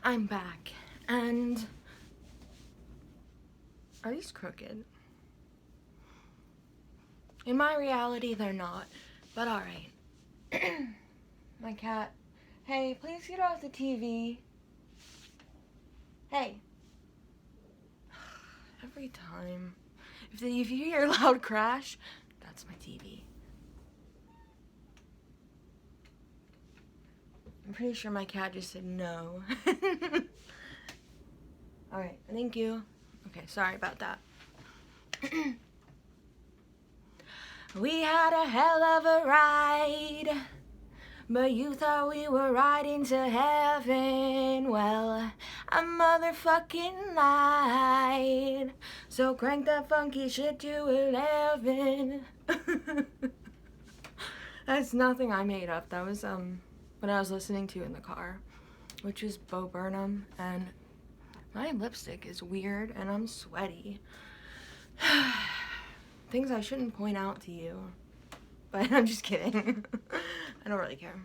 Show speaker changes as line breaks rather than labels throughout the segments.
I'm back, and are these crooked? In my reality, they're not, but alright. My cat. Hey, please get off the TV. Hey. Every time. If you hear a loud crash, that's my TV. I'm pretty sure my cat just said no. Alright, thank you. Okay, sorry about that. We had a hell of a ride, but you thought we were riding to heaven. Well, I motherfucking lied. So crank that funky shit to 11. That's nothing I made up. That was what I was listening to in the car, which is Bo Burnham, and my lipstick is weird and I'm sweaty. Things I shouldn't point out to you, but I'm just kidding. I don't really care.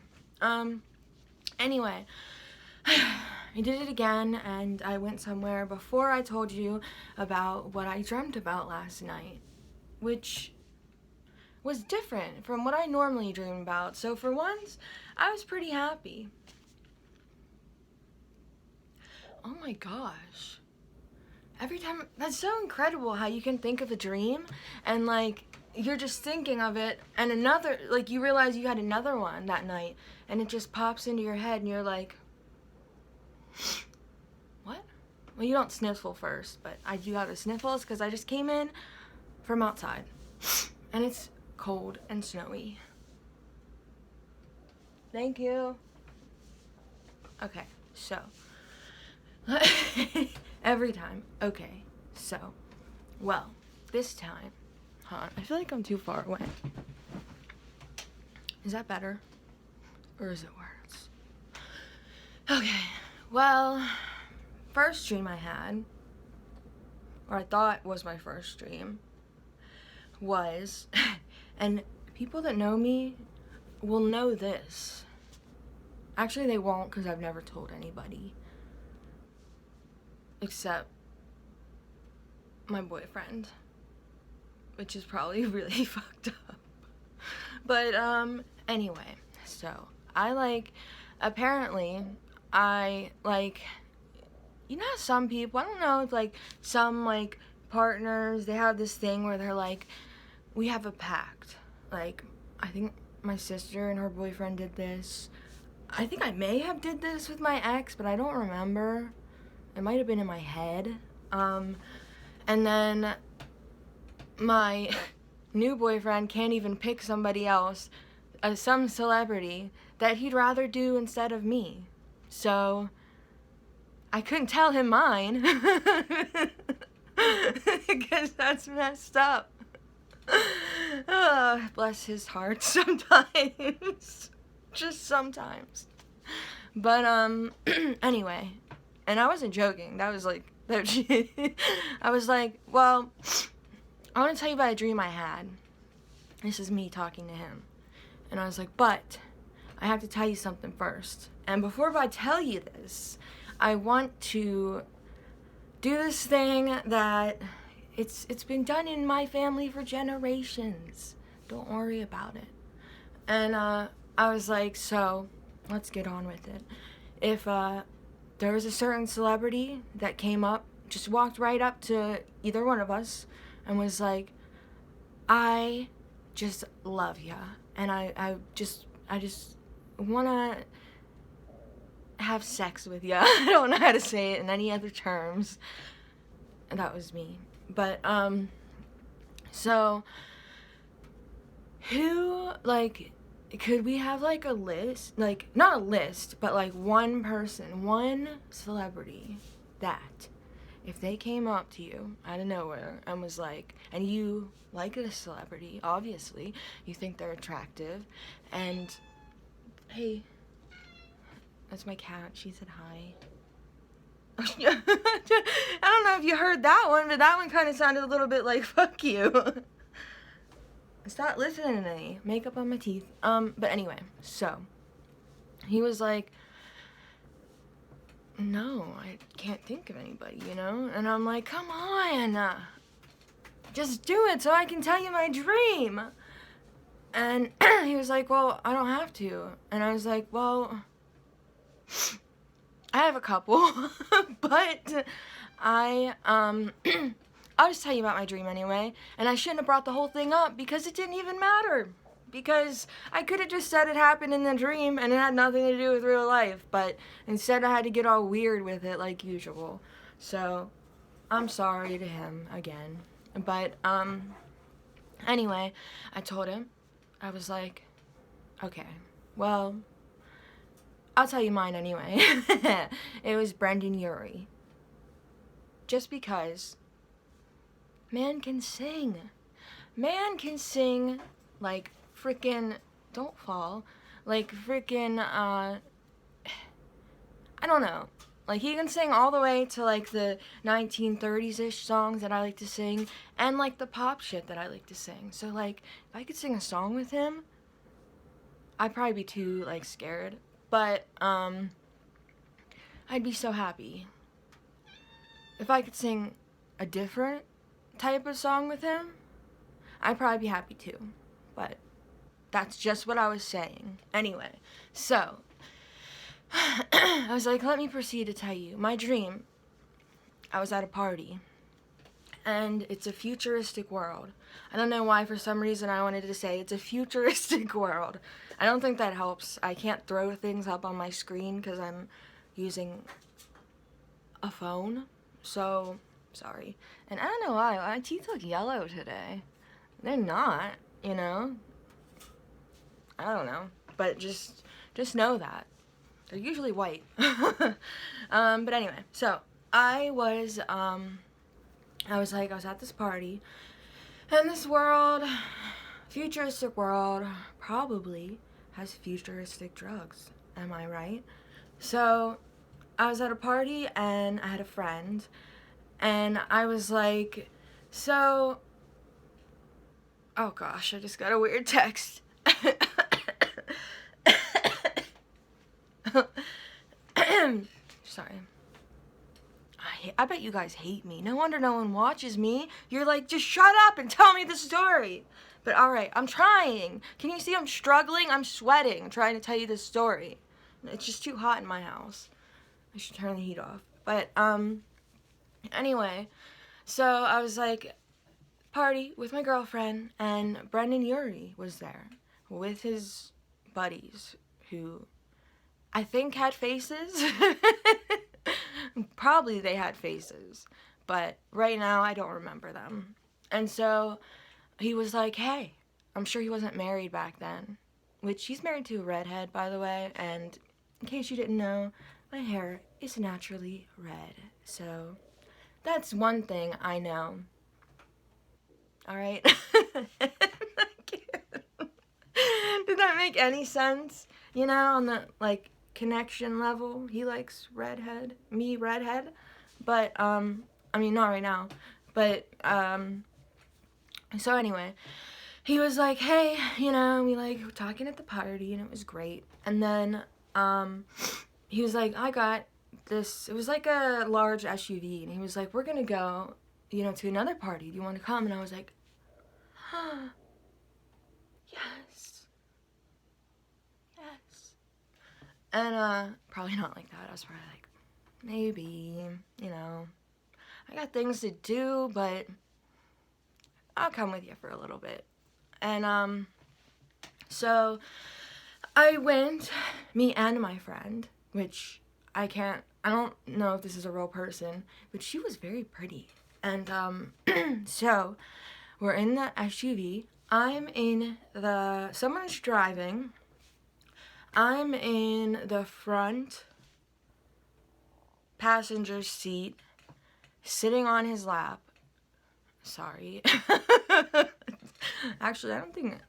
Anyway, I did it again, and I went somewhere before I told you about what I dreamt about last night, which was different from what I normally dream about. So for once, I was pretty happy. Oh my gosh. Every time, that's so incredible how you can think of a dream and like you're just thinking of it, and another, like you realize you had another one that night and it just pops into your head and you're like, what? Well, you don't sniffle first, but I do have the sniffles because I just came in from outside and it's cold and snowy. Thank you. Okay, so every time. Okay, so, well, this time, hold on, I feel like I'm too far away. Is that better? Or is it worse? Okay, well, first dream I had, or I thought was my first dream, was, and people that know me will know this. Actually, they won't, because I've never told anybody. Except my boyfriend, which is probably really fucked up. But anyway, so apparently I you know how some people, I don't know, it's like some like partners, they have this thing where they're like, we have a pact. Like, I think my sister and her boyfriend did this. I think I may have did this with my ex, but I don't remember. It might have been in my head. And then my new boyfriend can't even pick somebody else, some celebrity, that he'd rather do instead of me. So I couldn't tell him mine. Because that's messed up. Oh, bless his heart sometimes. Just sometimes. But, anyway. And I wasn't joking. That was like, I was like, well, I want to tell you about a dream I had. This is me talking to him. And I was like, but I have to tell you something first. And before I tell you this, I want to do this thing that it's been done in my family for generations. Don't worry about it. And I was like, so let's get on with it. If there was a certain celebrity that came up, just walked right up to either one of us and was like, I just love ya, and I just want to have sex with ya. I don't know how to say it in any other terms. And that was me. But, so, who, like, could we have, like, a list? Like, not a list, but, like, one person, one celebrity that, if they came up to you out of nowhere and was like, and you like a celebrity, obviously, you think they're attractive, and, hey, that's my cat, she said hi. I don't know if you heard that one, but that one kind of sounded a little bit like, fuck you. Stop listening to me. Makeup on my teeth. But anyway, so he was like, no, I can't think of anybody, you know? And I'm like, come on, just do it so I can tell you my dream. And he was like, well, I don't have to. And I was like, well, I have a couple, but I'll just tell you about my dream anyway. And I shouldn't have brought the whole thing up because it didn't even matter. Because I could have just said it happened in the dream and it had nothing to do with real life. But instead I had to get all weird with it like usual. So, I'm sorry to him again. But, anyway, I told him, I was like, okay, well, I'll tell you mine anyway. It was Brendan Urie. Just because man can sing. Man can sing like freaking, don't fall, like freaking, I don't know. Like, he can sing all the way to, like, the 1930s-ish songs that I like to sing, and, like, the pop shit that I like to sing. So, like, if I could sing a song with him, I'd probably be too, like, scared. But, I'd be so happy. If I could sing a different type of song with him, I'd probably be happy too. But that's just what I was saying. Anyway, so I was like, let me proceed to tell you my dream. I was at a party, and it's a futuristic world. I don't know why, for some reason, I wanted to say it's a futuristic world. I don't think that helps. I can't throw things up on my screen because I'm using a phone. So, sorry. And I don't know why, my teeth look yellow today. They're not, you know? I don't know. But just know that. They're usually white. But anyway, so I was at this party, and this world, futuristic world, probably has futuristic drugs. Am I right? So I was at a party, and I had a friend, and I was like, so, oh gosh, I just got a weird text. Sorry. I bet you guys hate me. No wonder no one watches me. You're like, just shut up and tell me the story. But alright, I'm trying. Can you see I'm struggling? I'm sweating trying to tell you this story. It's just too hot in my house. I should turn the heat off. But, anyway, so I was like, party with my girlfriend, and Brendan Urie was there with his buddies who I think had faces. Probably they had faces, but right now I don't remember them. And so he was like, hey, I'm sure he wasn't married back then, which he's married to a redhead, by the way, and in case you didn't know, my hair is naturally red, so that's one thing I know. Alright? Did that make any sense? You know, on the, like, connection level, he likes redhead, me redhead, but, I mean, not right now, but, so anyway, he was like, hey, you know, we, like, were talking at the party, and it was great, and then, he was like, I got this, it was like a large SUV, and he was like, we're gonna go, you know, to another party, do you want to come? And I was like, huh, yes. And, probably not like that. I was probably like, maybe, you know, I got things to do, but I'll come with you for a little bit. And, so I went, me and my friend, which I don't know if this is a real person, but she was very pretty. And, so we're in the SUV. Someone's driving. I'm in the front passenger seat, sitting on his lap. Sorry. Actually, I don't think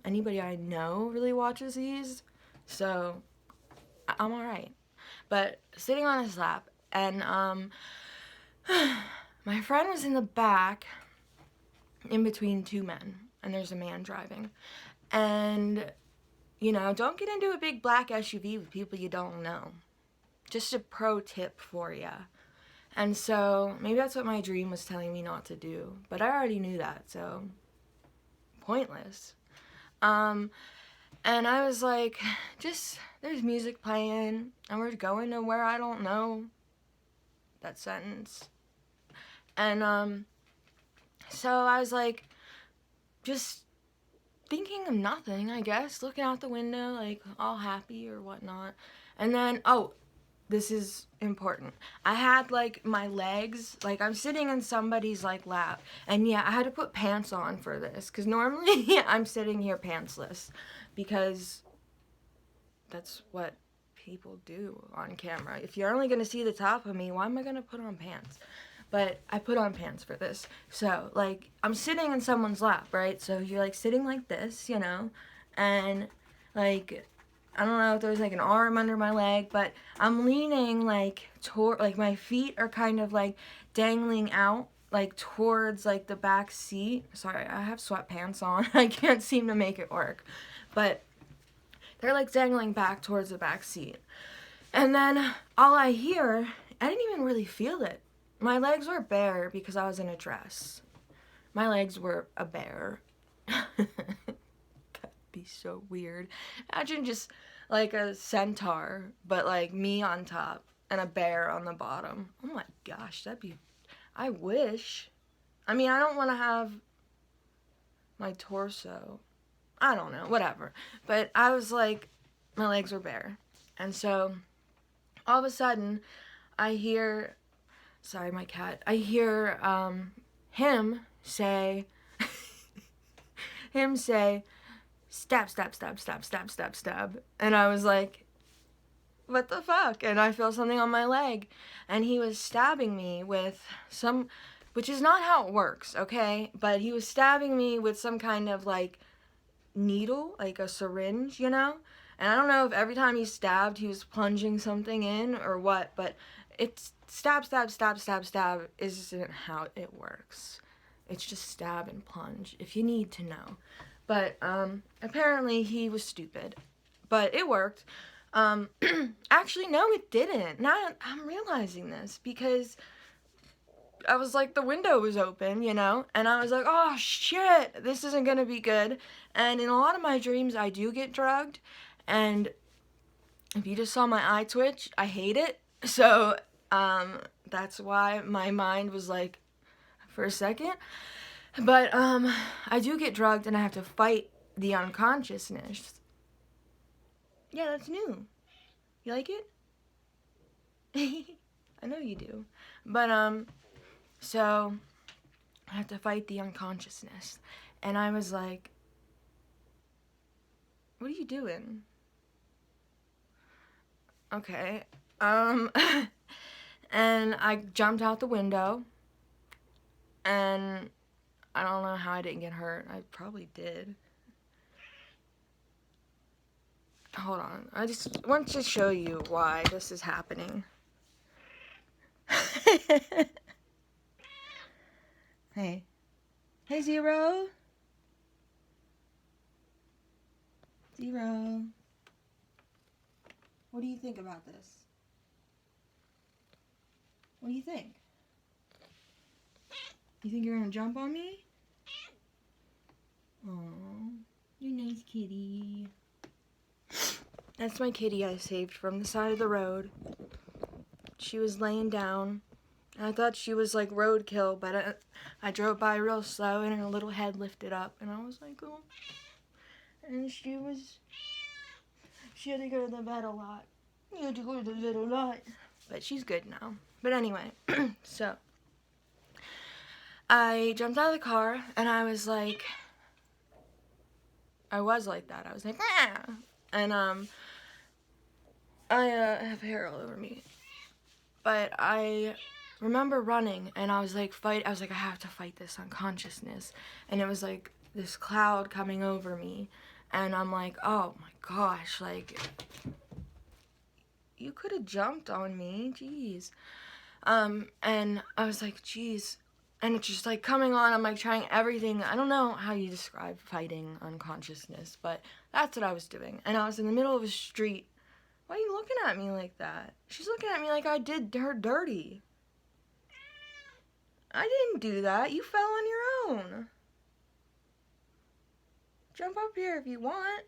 anybody I know really watches these, so I'm alright. But sitting on his lap, and my friend was in the back, in between two men, and there's a man driving. And, you know, don't get into a big black SUV with people you don't know. just a pro tip for you. And so maybe that's what my dream was telling me not to do, but I already knew that, so pointless. And I was like, just, there's music playing, and we're going to where I don't know that sentence. And so I was like, just thinking of nothing, I guess, looking out the window, like, all happy or whatnot. And then, oh, this is important. I had, like, my legs, like, I'm sitting in somebody's, like, lap. And, yeah, I had to put pants on for this. Because normally, I'm sitting here pantsless. Because that's what people do on camera. If you're only going to see the top of me, why am I going to put on pants? But I put on pants for this. So, like, I'm sitting in someone's lap, right? So you're, like, sitting like this, you know? And, like, I don't know if there's, like, an arm under my leg, but I'm leaning, like, toward, like, my feet are kind of, like, dangling out, like, towards, like, the back seat. Sorry, I have sweatpants on. I can't seem to make it work. But they're, like, dangling back towards the back seat. And then all I hear, I didn't even really feel it. My legs were bare because I was in a dress. My legs were a bear. That'd be so weird. Imagine just like a centaur, but like me on top and a bear on the bottom. Oh my gosh, that'd be... I wish. I mean, I don't want to have my torso. I don't know, whatever. But I was like, my legs were bare. And so all of a sudden, I hear... Sorry, my cat. I hear him say, stab, stab, stab, stab, stab, stab, stab. And I was like, what the fuck? And I feel something on my leg. And he was stabbing me with some, which is not how it works, okay? But he was stabbing me with some kind of, like, needle, like a syringe, you know? And I don't know if every time he stabbed, he was plunging something in or what, but it's stab, stab, stab, stab, stab isn't how it works. It's just stab and plunge, if you need to know. But, apparently he was stupid. But it worked. Actually, no, it didn't. Now I'm realizing this, because I was like, the window was open, you know? And I was like, oh, shit, this isn't gonna be good. And in a lot of my dreams, I do get drugged. And if you just saw my eye twitch, I hate it. So, that's why my mind was like, for a second. But, I do get drugged and I have to fight the unconsciousness. Yeah, that's new. You like it? I know you do. But, so, I have to fight the unconsciousness. And I was like, what are you doing? Okay. And I jumped out the window, and I don't know how I didn't get hurt. I probably did. Hold on. I just want to show you why this is happening. Hey. Hey, Zero. Zero. What do you think about this? What do you think? You think you're gonna jump on me? Aww, you're a nice kitty. That's my kitty I saved from the side of the road. She was laying down. And I thought she was like roadkill, but I drove by real slow and her little head lifted up. And I was like, oh. And she had to go to the vet a lot. You had to go to the vet a lot. But she's good now. But anyway, so I jumped out of the car and I was like that. I was like, ah! And I have hair all over me. But I remember running and I was like, I have to fight this unconsciousness. And it was like this cloud coming over me. And I'm like, oh my gosh, like, you could have jumped on me, jeez. And I was like, jeez. And it's just like coming on, I'm like trying everything. I don't know how you describe fighting unconsciousness, but that's what I was doing. And I was in the middle of a street Why are you looking at me like that? She's looking at me like I did her dirty. I didn't do that. You fell on your own. Jump up here if you want.